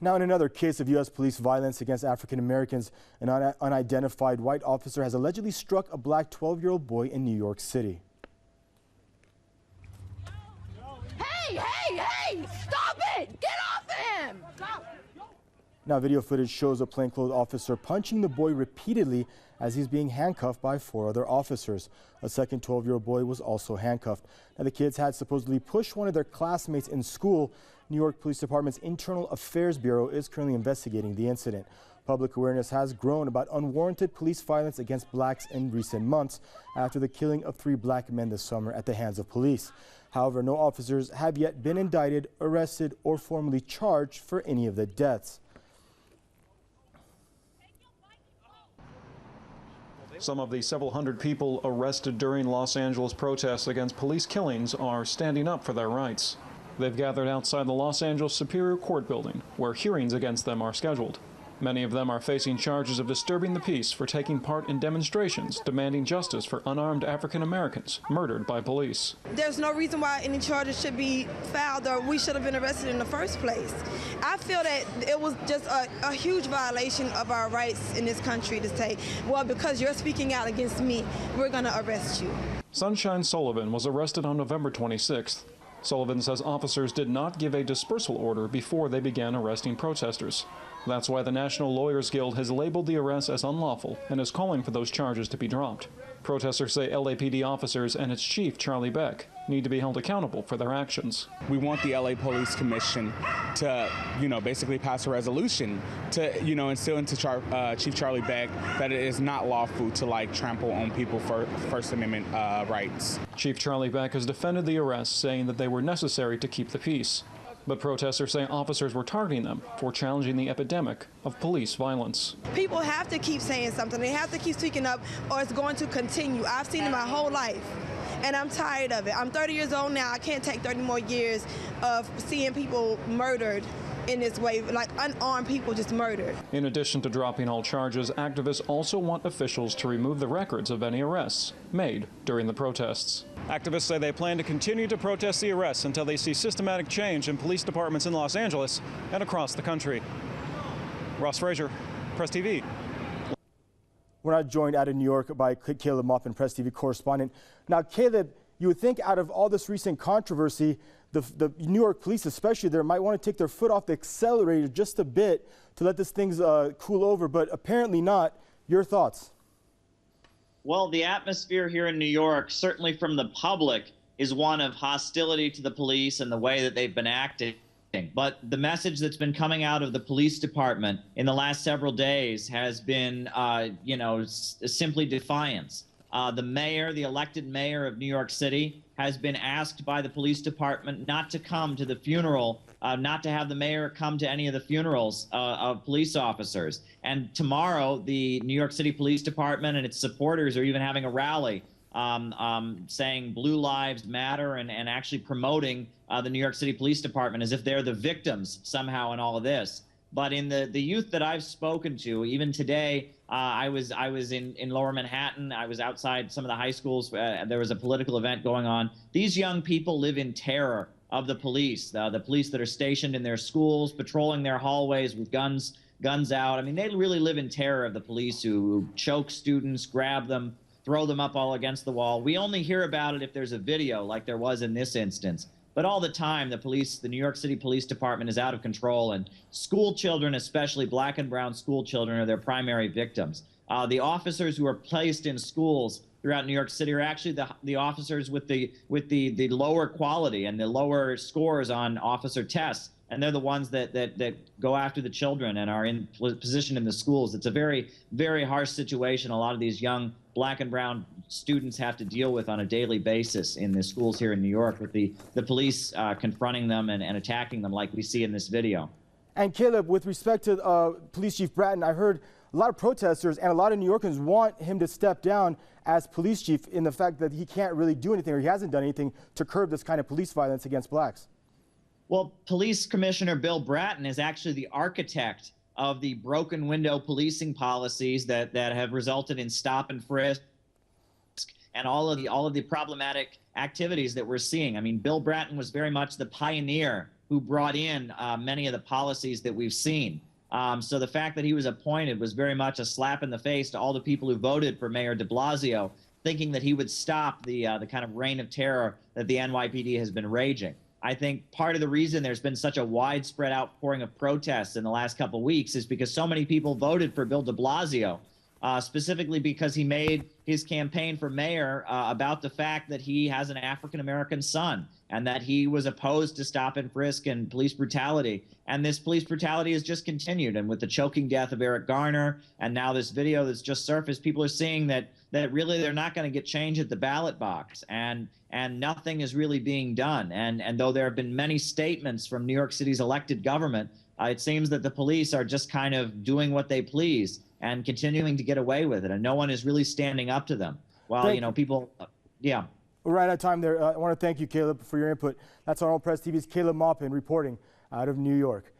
Now, in another case of U.S. police violence against African Americans, an unidentified white officer has allegedly struck a black 12-year-old boy in New York City. Hey, stop it! Get off him! Now, video footage shows a plainclothes officer punching the boy repeatedly as he's being handcuffed by 4 other officers. A second 12-year-old boy was also handcuffed. Now, the kids had supposedly pushed one of their classmates in school. New York Police Department's Internal Affairs Bureau is currently investigating the incident. Public awareness has grown about unwarranted police violence against blacks in recent months after the killing of 3 black men this summer at the hands of police. However, no officers have yet been indicted, arrested, or formally charged for any of the deaths. Some of the several hundred people arrested during Los Angeles protests against police killings are standing up for their rights. They've gathered outside the Los Angeles Superior Court building, where hearings against them are scheduled. Many of them are facing charges of disturbing the peace for taking part in demonstrations demanding justice for unarmed African Americans murdered by police. There's no reason why any charges should be filed or we should have been arrested in the first place. I feel that it was just a huge violation of our rights in this country to say, well, because you're speaking out against me, we're going to arrest you. Sunshine Sullivan was arrested on November 26th. Sullivan says officers did not give a dispersal order before they began arresting protesters. That's why the National Lawyers Guild has labeled the arrest as unlawful and is calling for those charges to be dropped. Protesters say LAPD officers and its chief, Charlie Beck, need to be held accountable for their actions. We want the LA Police Commission to, basically pass a resolution to, instill into Chief Charlie Beck that it is not lawful to, trample on people for First Amendment rights. Chief Charlie Beck has defended the arrests, saying that they were necessary to keep the peace. But protesters say officers were targeting them for challenging the epidemic of police violence. People have to keep saying something. They have to keep speaking up or it's going to continue. I've seen it my whole life and I'm tired of it. I'm 30 years old now. I can't take 30 more years of seeing people murdered in this way, like unarmed people just murdered. In addition to dropping all charges, activists also want officials to remove the records of any arrests made during the protests. Activists say they plan to continue to protest the arrests until they see systematic change in police departments in Los Angeles and across the country. Ross Frazier, Press TV. We're now joined out of New York by Caleb Maupin, Press TV correspondent. Now, Caleb, you would think out of all this recent controversy, the New York police especially there might want to take their foot off the accelerator just a bit to let this thing cool over, but apparently not. Your thoughts? Well, the atmosphere here in New York, certainly from the public, is one of hostility to the police and the way that they've been acting. But the message that's been coming out of the police department in the last several days has been, simply defiance. The mayor, the elected mayor of New York City, has been asked by the police department not to come to the funeral, not to have the mayor come to any of the funerals of police officers. And tomorrow, the New York City Police Department and its supporters are even having a rally saying Blue Lives Matter and actually promoting the New York City Police Department as if they're the victims somehow in all of this. But in the youth that I've spoken to, even today, I was in Lower Manhattan. I was outside some of the high schools. There was a political event going on. These young people live in terror of the police that are stationed in their schools, patrolling their hallways with guns out. I mean, they really live in terror of the police who choke students, grab them, throw them up all against the wall. We only hear about it if there's a video like there was in this instance. But all the time, the New York City Police Department is out of control, and school children, especially black and brown school children, are their primary victims. The officers who are placed in schools throughout New York City are actually the officers with the lower quality and the lower scores on officer tests, and they're the ones that go after the children and are in position in the schools. It's a very, very harsh situation a lot of these young black and brown students have to deal with on a daily basis in the schools here in New York, with the police confronting them and attacking them like we see in this video. And Caleb, with respect to Police Chief Bratton, I heard a lot of protesters and a lot of New Yorkers want him to step down as police chief in the fact that he can't really do anything, or he hasn't done anything to curb this kind of police violence against blacks. Well, Police Commissioner Bill Bratton is actually the architect of the broken window policing policies that have resulted in stop and frisk and all of the problematic activities that we're seeing. I mean, Bill Bratton was very much the pioneer who brought in many of the policies that we've seen. So the fact that he was appointed was very much a slap in the face to all the people who voted for Mayor de Blasio, thinking that he would stop the kind of reign of terror that the NYPD has been raging. I think part of the reason there's been such a widespread outpouring of protests in the last couple of weeks is because so many people voted for Bill de Blasio, specifically because he made his campaign for mayor about the fact that he has an African-American son and that he was opposed to stop and frisk and police brutality. And this police brutality has just continued. And with the choking death of Eric Garner and now this video that's just surfaced, people are seeing that really they're not going to get change at the ballot box. And nothing is really being done. And though there have been many statements from New York City's elected government, it seems that the police are just kind of doing what they please and continuing to get away with it. And no one is really standing up to them. Well, you know, people, yeah. We're right out of time there. I want to thank you, Caleb, for your input. That's our own Press TV's Caleb Maupin reporting out of New York.